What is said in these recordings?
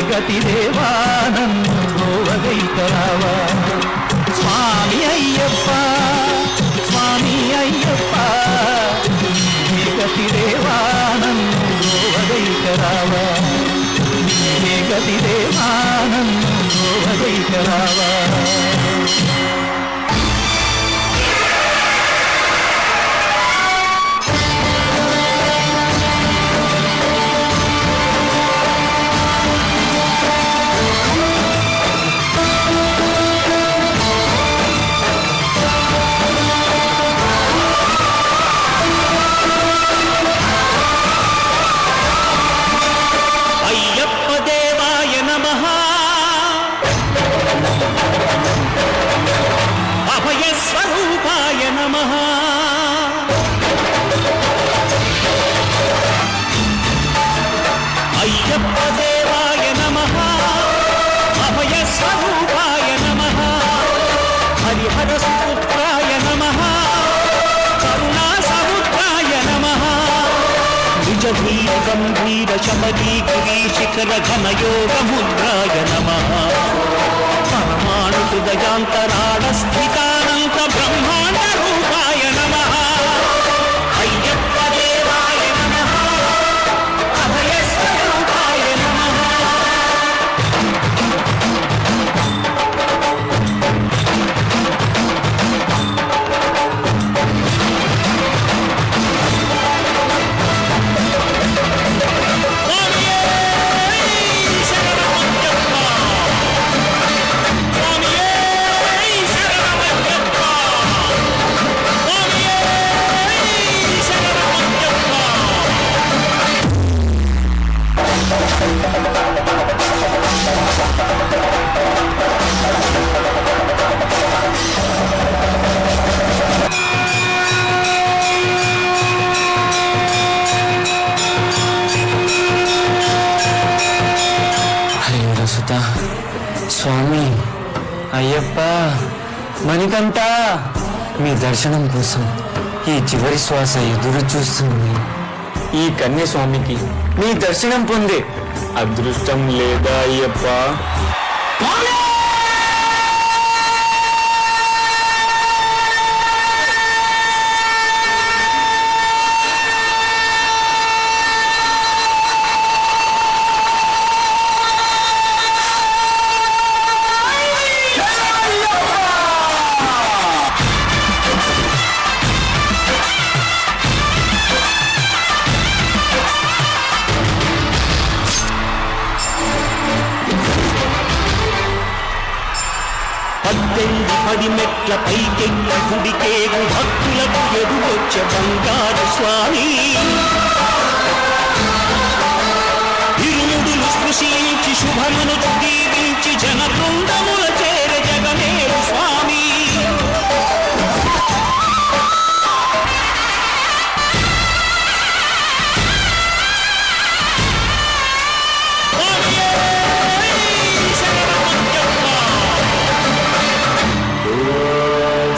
గతి దేవా నన్ను గోవగైతరావా స్వామి అయ్యప్ప స్వామి అయ్యప్ప నీవే గతి దేవా నన్ను గోవగైతరావా నీవే గతి దేవా నన్ను గోవగైతరావా అయ్యప్ప దేవాయ నమః అభయ స్వరూపాయ నమః హరిహర సుపుత్రాయ నమః కరుణా సముద్రాయ నమః నిజ ధీర గంభీర శబరీ గిరి శిఖర ఘన యోగ ముద్రాయ నమః పరమాణు హృదయాంతరాళ స్థితానంత బ్రహ్మాండ రూపాయ నమః అయ్యప్ప దేవాయ నమః అభయ స్వరూపాయ నమః స్వామి అయ్యప్ప మణికంఠ మీ దర్శనం కోసం ఈ చివరి శ్వాస ఎదురు చూస్తుంది. ఈ కన్య స్వామికి మీ దర్శనం పొందే అదృష్టం లేదా అయ్యప్ప? పడి మెట్ల పైకెళ్ళి గుడికేగు భక్తులకు ఎదురొచ్చే బంగారు స్వామి ఇరుముడులు స్పృశించి శుభమును దీవించి జన బృందముల చేర జగమేరు స్వామి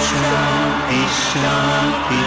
Shanti, Shanti,